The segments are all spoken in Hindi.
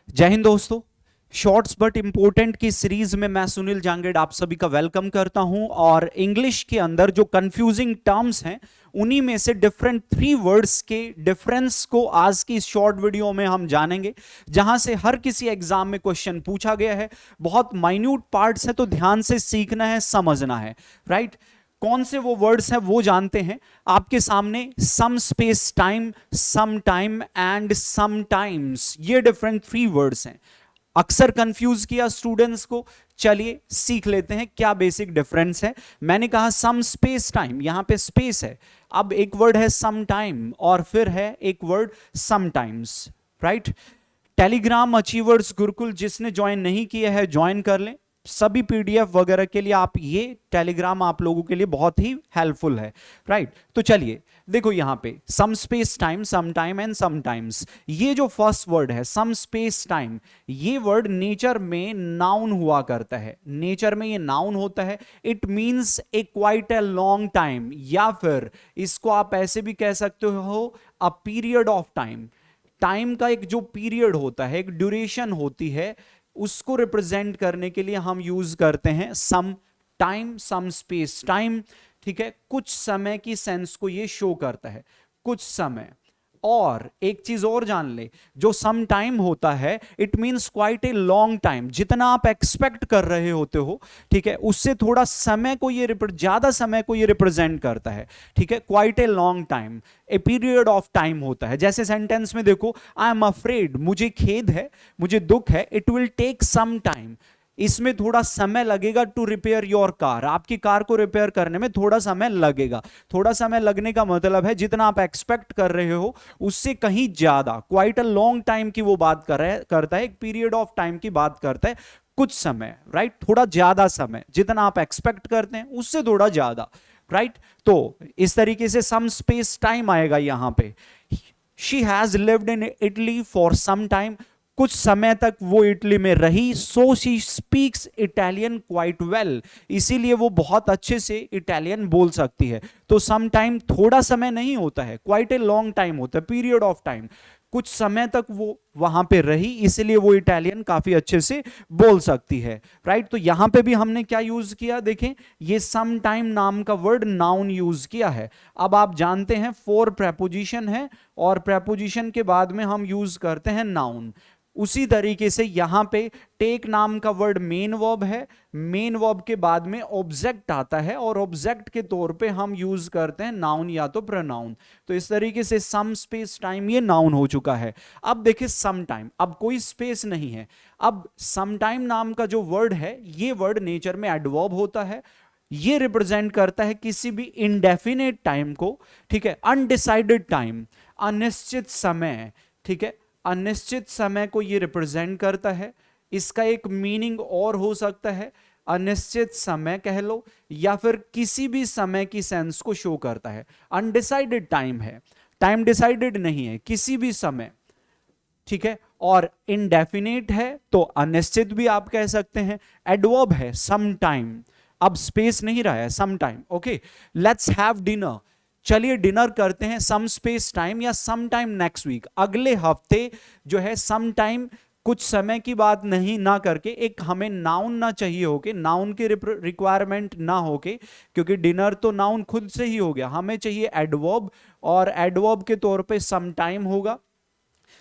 जय हिंद दोस्तों। शॉर्ट्स बट इंपॉर्टेंट की सीरीज में मैं सुनील जांगेड़ आप सभी का वेलकम करता हूं। और इंग्लिश के अंदर जो कंफ्यूजिंग टर्म्स हैं उन्हीं में से डिफरेंट 3 वर्ड्स के डिफरेंस को आज की इस शॉर्ट वीडियो में हम जानेंगे, जहां से हर किसी एग्जाम में क्वेश्चन पूछा गया है। बहुत माइन्यूट पार्ट्स है तो ध्यान से सीखना है, समझना है, राइट। कौन से वो वर्ड्स हैं वो जानते हैं। आपके सामने some space time, sometime and sometimes, ये डिफरेंट 3 वर्ड्स हैं। अक्सर कंफ्यूज किया स्टूडेंट्स को। चलिए सीख लेते हैं क्या बेसिक डिफरेंस है। मैंने कहा सम स्पेस टाइम, यहां पे स्पेस है। अब एक वर्ड है सम टाइम और फिर है एक word sometimes, right. Telegram achievers Gurukul जिसने ज्वाइन नहीं किया है ज्वाइन कर लें। सभी पीडीएफ वगैरह के लिए आप ये टेलीग्राम आप लोगों के लिए बहुत ही हेल्पफुल है, राइट। तो चलिए देखो यहां पे some space time, sometime and sometimes. ये जो फर्स्ट वर्ड है सम स्पेस टाइम, ये वर्ड नेचर में नाउन हुआ करता है। नेचर में ये नाउन होता है। It means a quite a long time, या फिर इसको आप ऐसे भी कह सकते हो a period of time. Time का एक जो पीरियड होता है, एक ड्यूरेशन होती है, उसको रिप्रेजेंट करने के लिए हम यूज करते हैं some time, some space time. ठीक है, कुछ समय की सेंस को ये शो करता है, कुछ समय। और एक चीज और जान ले, जो सम टाइम होता है it means quite a long time. जितना आप एक्सपेक्ट कर रहे होते हो, ठीक है, उससे थोड़ा समय को ये ज्यादा समय को ये रिप्रेजेंट करता है। ठीक है, quite a long time, a period of time होता है। जैसे सेंटेंस में देखो, आई एम अफ्रेड, मुझे खेद है, मुझे दुख है, it will take some time, इसमें थोड़ा समय लगेगा टू रिपेयर योर कार। आपकी कार को रिपेयर करने में थोड़ा समय लगेगा। थोड़ा समय लगने का मतलब है जितना आप एक्सपेक्ट कर रहे हो उससे कहीं ज्यादा, क्वाइट अ लॉन्ग टाइम की वो बात करता है, एक पीरियड ऑफ टाइम की बात करता है, कुछ समय, राइट। थोड़ा ज्यादा समय, जितना आप एक्सपेक्ट करते हैं उससे थोड़ा ज्यादा, राइट। तो इस तरीके से सम स्पेस टाइम आएगा यहां पे। She has lived in Italy for some time, कुछ समय तक वो इटली में रही। So she speaks Italian quite well, इसीलिए वो बहुत अच्छे से इटालियन बोल सकती है। तो सम टाइम थोड़ा समय नहीं होता है, क्वाइट ए लॉन्ग टाइम होता है, पीरियड ऑफ टाइम। कुछ समय तक वो वहां पे रही, इसलिए वो इटालियन काफी अच्छे से बोल सकती है, राइट। तो यहां पे भी हमने क्या यूज किया, देखें, ये सम टाइम नाम का वर्ड नाउन यूज किया है। अब आप जानते हैं 4 प्रेपोजिशन है और प्रेपोजिशन के बाद में हम यूज करते हैं नाउन। उसी तरीके से यहां पे टेक नाम का वर्ड मेन वर्ब है, मेन वर्ब के बाद में ऑब्जेक्ट आता है और ऑब्जेक्ट के तौर पे हम यूज करते हैं नाउन या तो प्रोनाउन। तो इस तरीके से सम स्पेस टाइम ये नाउन हो चुका है। अब देखिए सम टाइम, अब कोई स्पेस नहीं है। अब सम टाइम नाम का जो वर्ड है, ये वर्ड नेचर में एडवर्ब होता है। ये रिप्रेजेंट करता है किसी भी इंडेफिनेट टाइम को, ठीक है, अनडिसाइडेड टाइम, अनिश्चित समय। ठीक है, अनिश्चित समय को ये रिप्रेजेंट करता है। इसका एक मीनिंग और हो सकता है, अनिश्चित समय कह लो, या फिर किसी भी समय की सेंस को शो करता है। अनडिसाइडेड टाइम है, टाइम डिसाइडेड नहीं है, किसी भी समय, ठीक है। और इनडेफिनेट है तो अनिश्चित भी आप कह सकते हैं। एडवर्ब है सम टाइम, अब स्पेस नहीं रहा है, sometime. Okay, let's have dinner, चलिए डिनर करते हैं। सम स्पेस टाइम या सम टाइम नेक्स्ट वीक, अगले हफ्ते जो है। सम टाइम कुछ समय की बात नहीं ना करके, एक हमें नाउन ना चाहिए होके, नाउन की रिक्वायरमेंट ना होके, क्योंकि डिनर तो नाउन खुद से ही हो गया, हमें चाहिए एडवर्ब, और एडवर्ब के तौर पे सम टाइम होगा।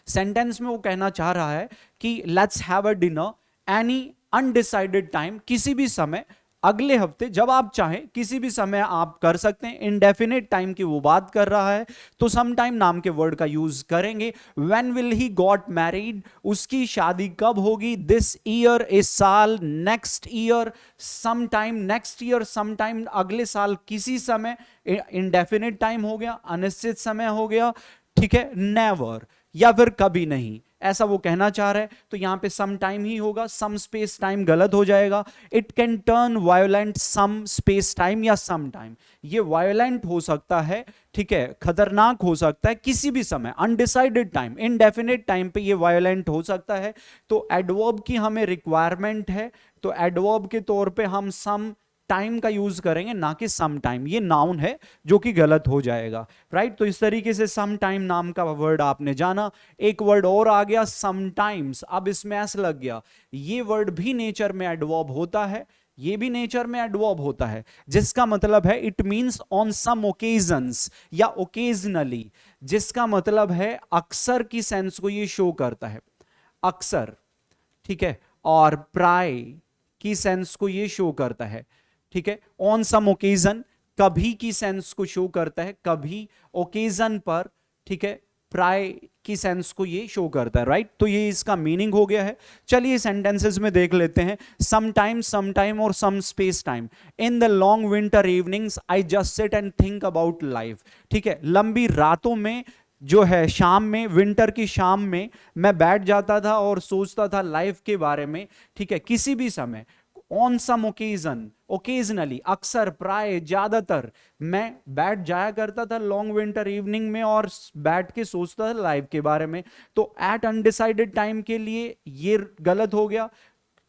सेंटेंस में वो कहना चाह रहा है कि let's have a dinner any undecided time, किसी भी समय, अगले हफ्ते, जब आप चाहें किसी भी समय आप कर सकते हैं। इंडेफिनेट टाइम की वो बात कर रहा है तो सम टाइम नाम के वर्ड का यूज करेंगे। When will he got married, उसकी शादी कब होगी। दिस ईयर, इस साल। Next year, sometime next year, sometime अगले साल, किसी समय। इंडेफिनेट टाइम हो गया, अनिश्चित समय हो गया, ठीक है। नेवर, या फिर कभी नहीं, ऐसा वो कहना चाह रहा है। तो यहां पे सम टाइम ही होगा, सम स्पेस टाइम गलत हो जाएगा। It can turn violent some space time या सम टाइम, ये वायोलेंट हो सकता है, ठीक है, खतरनाक हो सकता है किसी भी समय। अनडिसाइडेड टाइम, इनडेफिनेट टाइम पे ये वायोलेंट हो सकता है। तो एडवर्ब की हमें रिक्वायरमेंट है, तो एडवर्ब के तौर पे हम सम टाइम का यूज करेंगे, ना कि सम टाइम। ये नाउन है जो कि गलत हो जाएगा, राइट। तो इस तरीके से सम टाइम नाम का वर्ड आपने जाना। एक वर्ड और आ गया समटाइम्स। अब इसमें ऐसा लग गया, ये वर्ड भी नेचर में एडवर्ब होता है, ये भी नेचर में एडवर्ब होता है, जिसका मतलब है it means on some occasions या ओकेजनली, जिसका मतलब है अक्सर की सेंस को ये शो करता है, अक्सर, ठीक है। और प्राय की सेंस को ये शो करता है, ठीक है। ऑन सम ओकेजन कभी की सेंस को शो करता है, कभी, ओकेजन पर, ठीक है। प्राय की सेंस को ये शो करता है, राइट। तो ये इसका मीनिंग हो गया है। चलिए सेंटेंसेस में देख लेते हैं। सम टाइम और some space time in the long winter evenings I just sit and think about life, ठीक है। लंबी रातों में जो है, शाम में, विंटर की शाम में मैं बैठ जाता था और सोचता था लाइफ के बारे में, ठीक है। किसी भी समय, ऑन सम ओकेजन, ओकेजनली, अक्सर, प्राय, ज्यादातर मैं बैठ जाया करता था लॉन्ग विंटर इवनिंग में और बैठ के सोचता था लाइफ के बारे में। तो एट अनडिसाइडेड टाइम के लिए ये गलत हो गया,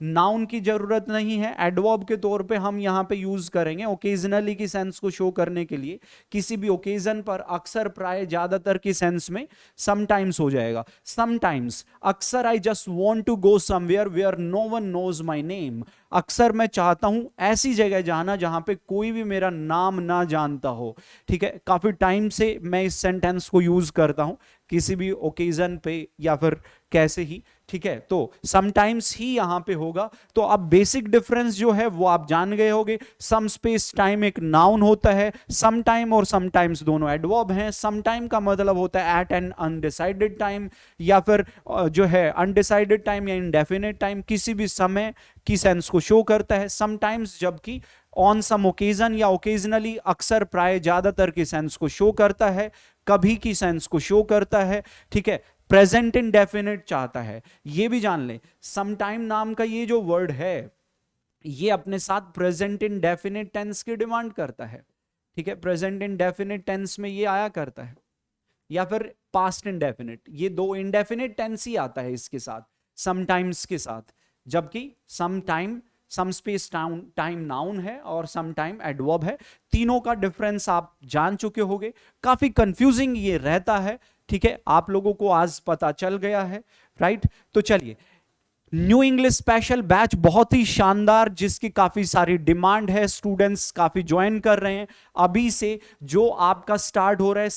नाउन की जरूरत नहीं है, एडवर्ब के तौर पे हम यहां पे यूज करेंगे ओकेजनली की सेंस को शो करने के लिए। किसी भी ओकेजन पर, अक्सर, प्राय, ज्यादातर की सेंस में समटाइम्स हो जाएगा। समटाइम्स, अक्सर I just want to go somewhere where no one knows my name, अक्सर मैं चाहता हूं ऐसी जगह जाना जहां पे कोई भी मेरा नाम ना जानता हो, ठीक है। काफी टाइम से मैं इस सेंटेंस को यूज करता हूं किसी भी ओकेजन पे या फिर कैसे ही, ठीक है। तो समटाइम्स ही यहां पे होगा। तो अब बेसिक डिफरेंस जो है वो आप जान गए होंगे। सम स्पेस टाइम एक नाउन होता है, सम टाइम और समटाइम्स दोनों एडवर्ब हैं। सम टाइम का मतलब होता है एट एन अनडिसाइडेड टाइम, या फिर जो है अनडिसाइडेड टाइम या इंडेफिनिट टाइम, किसी भी समय की सेंस को शो करता है। समटाइम्स जबकि ऑन सम ओकेजन या ओकेजनली, अक्सर, प्राय, ज्यादातर की सेंस को शो करता है, कभी की सेंस को शो करता है, ठीक है। प्रेजेंट इंडेफिनिट चाहता है, ये भी जान ले। समटाइम नाम का ये जो वर्ड है ये अपने साथ प्रेजेंट इंडेफिनिट टेंस की डिमांड करता है, ठीक है। प्रेजेंट इंडेफिनिट टेंस में ये आया करता है, या फिर पास्ट इंडेफिनिट, ये दो इंडेफिनिट टेंस ही आता है इसके साथ, समटाइम्स के साथ। जबकि some time, some space time noun है और सम टाइम एडवर्ब है। तीनों का डिफरेंस आप जान चुके होंगे। काफी कंफ्यूजिंग ये रहता है, ठीक है। आप लोगों को आज पता चल गया है, राइट। तो चलिए, न्यू इंग्लिश स्पेशल बैच बहुत ही शानदार, जिसकी काफी सारी डिमांड है, स्टूडेंट्स काफी ज्वाइन कर रहे हैं अभी से, जो आपका स्टार्ट हो रहा है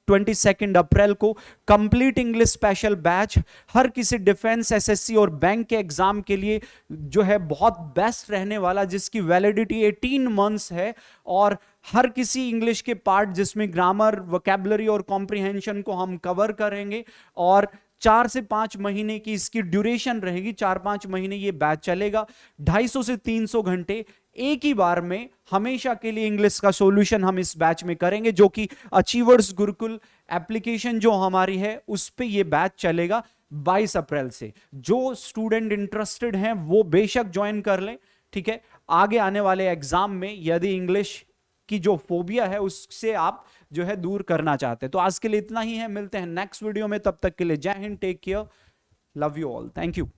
22 अप्रैल को। कंप्लीट इंग्लिश स्पेशल बैच हर किसी डिफेंस, एसएससी और बैंक के एग्जाम के लिए जो है बहुत बेस्ट रहने वाला, जिसकी वैलिडिटी 18 मंथ्स है। और हर किसी इंग्लिश के पार्ट जिसमें ग्रामर, वोकैबुलरी और कॉम्प्रिहेंशन को हम कवर करेंगे। और 4 से 5 महीने की इसकी ड्यूरेशन रहेगी, 4-5 महीने ये बैच चलेगा। 250 से 300 घंटे एक ही बार में हमेशा के लिए इंग्लिश का सॉल्यूशन हम इस बैच में करेंगे, जो कि अचीवर्स गुरुकुल एप्लीकेशन जो हमारी है उस पे ये बैच चलेगा 22 अप्रैल से। जो स्टूडेंट इंटरेस्टेड हैं वो बेशक ज्वाइन कर लें, ठीक है। आगे आने वाले एग्जाम में यदि इंग्लिश की जो फोबिया है उससे आप जो है दूर करना चाहते हैं। तो आज के लिए इतना ही है, मिलते हैं नेक्स्ट वीडियो में, तब तक के लिए जय हिंद, take care, love you all, thank you.